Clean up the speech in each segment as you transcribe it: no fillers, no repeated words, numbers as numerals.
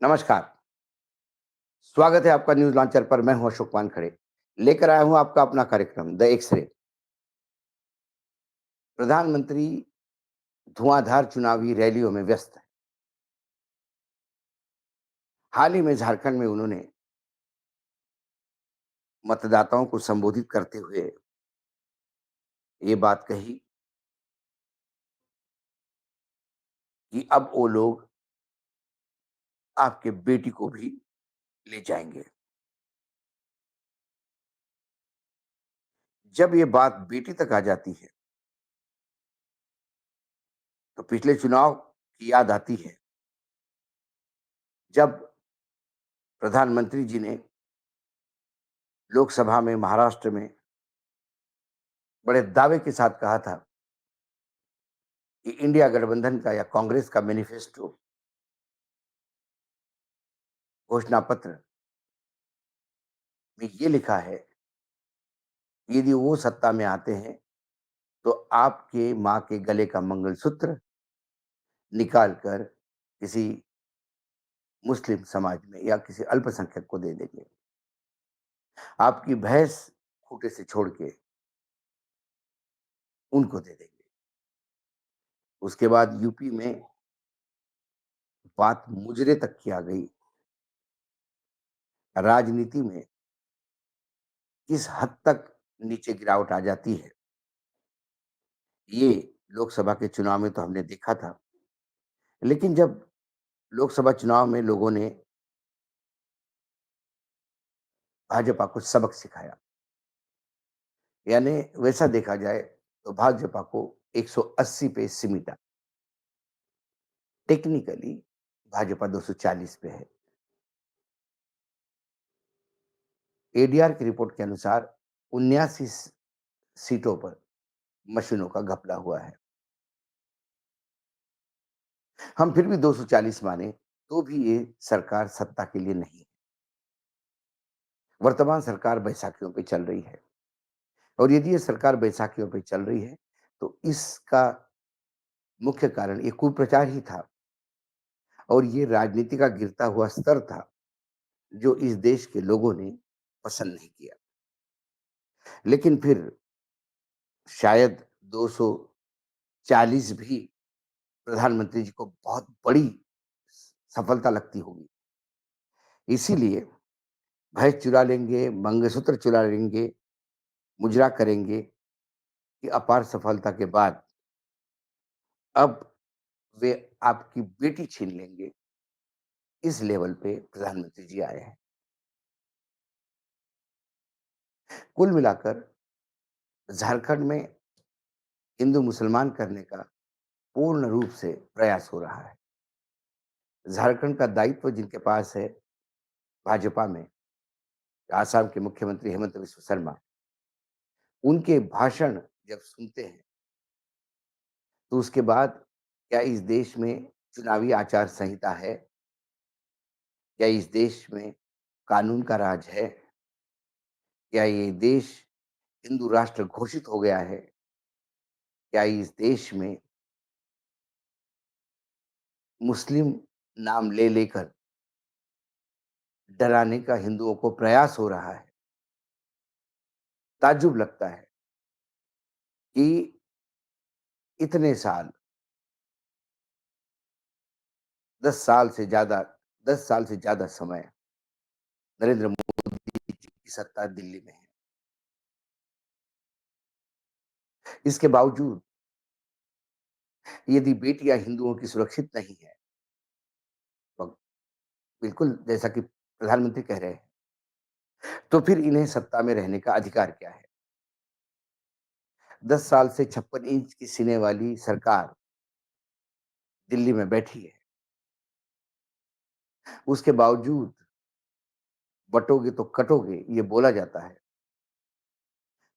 नमस्कार, स्वागत है आपका न्यूज़ लॉन्चर पर। मैं हूं अशोक वानखड़े। लेकर आया हूं आपका अपना कार्यक्रम द एक्स-रे। प्रधानमंत्री धुआंधार चुनावी रैलियों में व्यस्त हैं। हाल ही में झारखंड में उन्होंने मतदाताओं को संबोधित करते हुए ये बात कही कि अब वो लोग आपके बेटी को भी ले जाएँगे। जब ये बात बेटी तक आ जाती है, तो पिछले चुनाव की याद आती है, जब प्रधानमंत्री जी ने लोकसभा में महाराष्ट्र में बड़े दावे के साथ कहा था कि इंडिया गठबंधन का या कांग्रेस का मैनिफेस्टो घोषणा पत्र में ये लिखा है, यदि वो सत्ता में आते हैं तो आपके माँ के गले का मंगलसूत्र निकाल कर किसी मुस्लिम समाज में या किसी अल्पसंख्यक को दे देंगे। आपकी भैंस खूंटे से छोड़ के उनको दे देंगे। उसके बाद यूपी में बात मुजरे तक की आ गई। राजनीति में किस हद तक नीचे गिरावट आ जाती है, ये लोकसभा के चुनाव में तो हमने देखा था। लेकिन जब लोकसभा चुनाव में लोगों ने भाजपा को सबक सिखाया, यानी वैसा देखा जाए तो भाजपा को 180 पे सिमटा। टेक्निकली भाजपा 240 पे है। एडीआर की रिपोर्ट के अनुसार 79 सीटों पर मशीनों का घपला हुआ है। हम फिर भी 240 माने तो भी ये सरकार सत्ता के लिए नहीं है। वर्तमान सरकार बैसाखियों पे चल रही है, और यदि ये सरकार बैसाखियों पे चल रही है तो इसका मुख्य कारण ये कुप्रचार ही था, और ये राजनीति का गिरता हुआ स्तर था जो इस देश के लोगों ने पसंद नहीं किया। लेकिन फिर शायद 240 भी प्रधानमंत्री जी को बहुत बड़ी सफलता लगती होगी। इसीलिए भैंस चुरा लेंगे, मंगलसूत्र चुरा लेंगे, मुजरा करेंगे कि अपार सफलता के बाद अब वे आपकी बेटी छीन लेंगे। इस लेवल पे प्रधानमंत्री जी आए हैं। कुल मिलाकर झारखंड में हिंदू मुसलमान करने का पूर्ण रूप से प्रयास हो रहा है। झारखंड का दायित्व जिनके पास है भाजपा में, आसाम के मुख्यमंत्री हेमंत बिस्व शर्मा, उनके भाषण जब सुनते हैं तो उसके बाद क्या इस देश में चुनावी आचार संहिता है? क्या इस देश में कानून का राज है? क्या ये देश हिंदू राष्ट्र घोषित हो गया है? क्या इस देश में मुस्लिम नाम ले लेकर डराने का हिंदुओं को प्रयास हो रहा है? ताज्जुब लगता है कि इतने साल, 10 साल से ज़्यादा 10 साल से ज़्यादा समय नरेंद्र मोदी जी की सत्ता दिल्ली में है। इसके बावजूद यदि बेटियां हिंदुओं की सुरक्षित नहीं है, तो बिल्कुल जैसा कि प्रधानमंत्री कह रहे हैं, तो फिर इन्हें सत्ता में रहने का अधिकार क्या है? 10 साल से 56 इंच की सीने वाली सरकार दिल्ली में बैठी है। उसके बावजूद बटोगे तो कटोगे, ये बोला जाता है।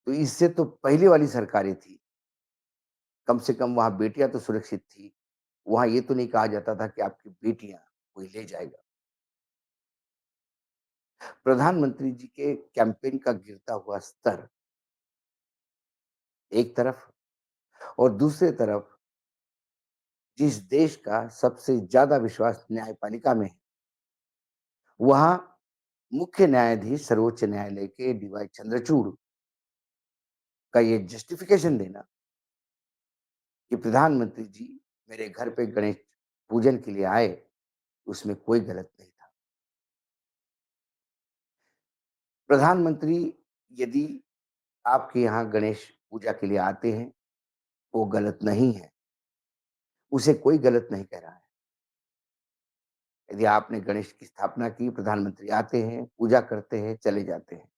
तो इससे तो पहले वाली सरकारें थी, कम से कम वहाँ बेटियां तो सुरक्षित थी। वहाँ ये तो नहीं कहा जाता था कि आपकी बेटियां कोई ले जाएगा। प्रधानमंत्री जी के कैंपेन का गिरता हुआ स्तर एक तरफ, और दूसरे तरफ जिस देश का सबसे ज्यादा विश्वास न्यायपालिका में है, वहाँ मुख्य न्यायाधीश सर्वोच्च न्यायालय के डीवाई चंद्रचूड़ का ये जस्टिफिकेशन देना कि प्रधानमंत्री जी मेरे घर पे गणेश पूजन के लिए आए, उसमें कोई गलत नहीं था। प्रधानमंत्री यदि आपके यहाँ गणेश पूजा के लिए आते हैं, वो गलत नहीं है, उसे कोई गलत नहीं कह रहा है। यदि आपने गणेश की स्थापना की, प्रधानमंत्री आते हैं, पूजा करते हैं, चले जाते हैं।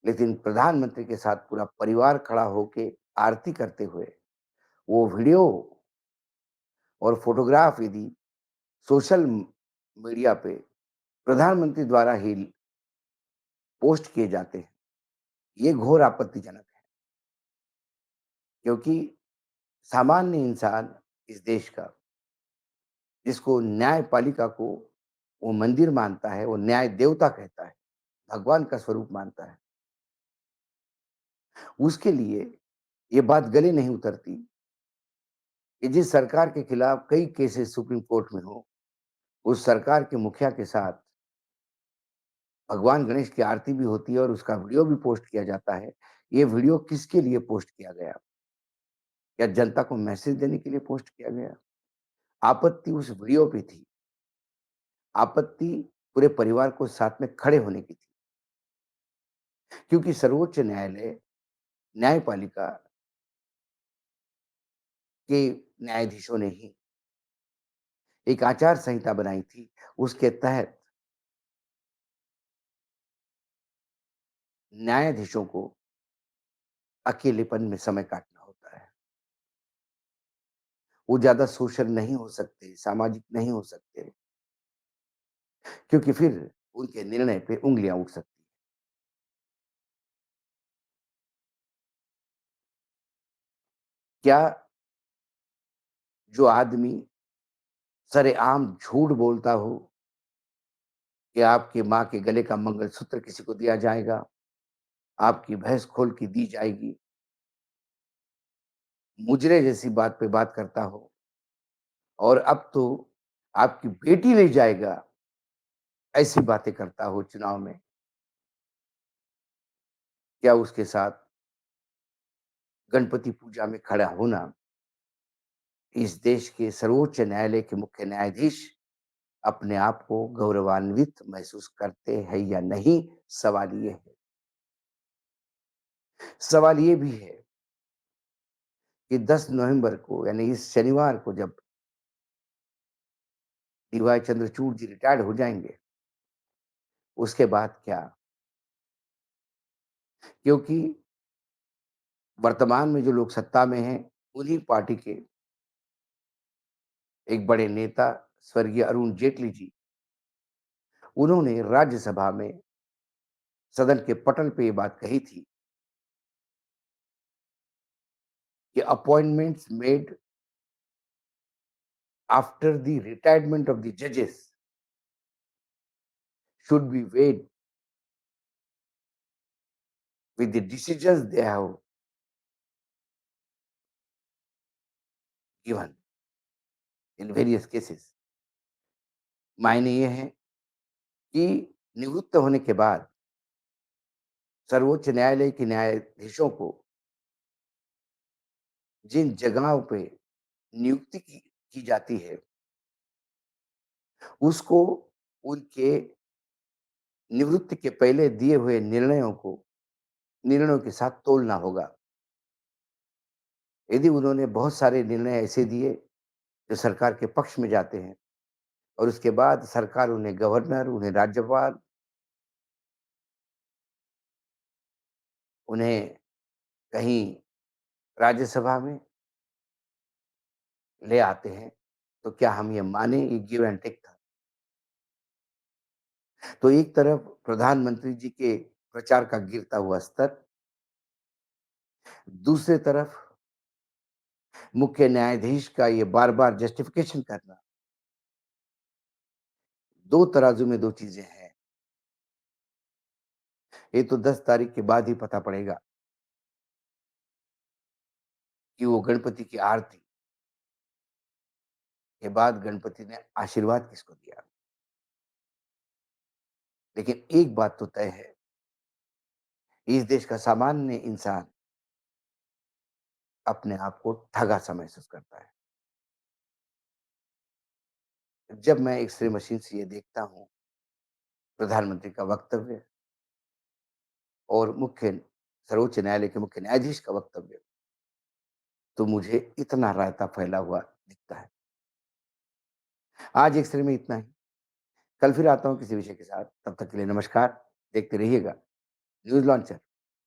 लेकिन प्रधानमंत्री के साथ पूरा परिवार खड़ा होके आरती करते हुए, वो वीडियो और फ़ोटोग्राफ यदि सोशल मीडिया पे प्रधानमंत्री द्वारा ही पोस्ट किए जाते हैं, ये घोर आपत्तिजनक है। क्योंकि सामान्य इंसान इस देश का, जिसको न्यायपालिका को वो मंदिर मानता है, वो न्याय देवता कहता है, भगवान का स्वरूप मानता है, उसके लिए ये बात गले नहीं उतरती कि जिस सरकार के खिलाफ कई केसेस सुप्रीम कोर्ट में हो, उस सरकार के मुखिया के साथ भगवान गणेश की आरती भी होती है और उसका वीडियो भी पोस्ट किया जाता है। ये वीडियो किसके लिए पोस्ट किया गया? क्या जनता को मैसेज देने के लिए पोस्ट किया गया? आपत्ति उस वीडियो पे थी। आपत्ति पूरे परिवार को साथ में खड़े होने की थी। क्योंकि सर्वोच्च न्यायालय, न्यायपालिका के न्यायाधीशों ने ही एक आचार संहिता बनाई थी। उसके तहत न्यायाधीशों को अकेलेपन में समय काटना होता है। वो ज़्यादा सोशल नहीं हो सकते, सामाजिक नहीं हो सकते, क्योंकि फिर उनके निर्णय पे उँगलियाँ उठ सकती हैं। क्या जो आदमी सरेआम झूठ बोलता हो कि आपकी माँ के गले का मंगलसूत्र किसी को दिया जाएगा, आपकी भैंस खोल के दी जाएगी, मुजरे जैसी बात पे बात करता हो और अब तो आपकी बेटी ले जाएगा, ऐसी बातें करता हो चुनाव में, क्या उसके साथ गणपति पूजा में खड़ा होना इस देश के सर्वोच्च न्यायालय के मुख्य न्यायाधीश अपने आप को गौरवान्वित महसूस करते हैं या नहीं? सवाल ये है। सवाल ये भी है कि 10 नवंबर को यानी इस शनिवार को जब डीवाई चंद्रचूड़ जी रिटायर्ड हो जाएँगे, उसके बाद क्या? क्योंकि वर्तमान में जो लोग सत्ता में हैं, उन्हीं पार्टी के एक बड़े नेता स्वर्गीय अरुण जेटली जी, उन्होंने राज्यसभा में सदन के पटल पे ये बात कही थी कि appointments made after the retirement of the जजेस should be weighed with the decisions they have given in various cases। मायने ये है कि निवृत्त होने के बाद सर्वोच्च न्यायालय के न्यायाधीशों को जिन जगहों पे नियुक्ति की जाती है, उसको उनके निवृत्ति के पहले दिए हुए निर्णयों के साथ तोलना होगा। यदि उन्होंने बहुत सारे निर्णय ऐसे दिए जो सरकार के पक्ष में जाते हैं और उसके बाद सरकार उन्हें गवर्नर, उन्हें राज्यपाल, उन्हें कहीं राज्यसभा में ले आते हैं, तो क्या हम ये माने ये गिव एंड टेक था? तो एक तरफ प्रधानमंत्री जी के प्रचार का गिरता हुआ स्तर, दूसरी तरफ मुख्य न्यायाधीश का ये बार-बार जस्टिफिकेशन करना, 2 तराजू में 2 चीज़ें हैं। ये तो 10 तारीख के बाद ही पता पड़ेगा कि वो गणपति की आरती के बाद गणपति ने आशीर्वाद किसको दिया। लेकिन एक बात तो तय है, इस देश का सामान्य इंसान अपने आप को ठगा-सा महसूस करता है। जब मैं एक्स-रे मशीन से ये देखता हूँ, प्रधानमंत्री का वक्तव्य और मुख्य सर्वोच्च न्यायालय के मुख्य न्यायाधीश का वक्तव्य, तो मुझे इतना रायता फैला हुआ दिखता है। आज एक्स-रे में इतना ही। कल फिर आता हूँ किसी विषय के साथ। तब तक के लिए नमस्कार। देखते रहिएगा न्यूज़ लॉन्चर।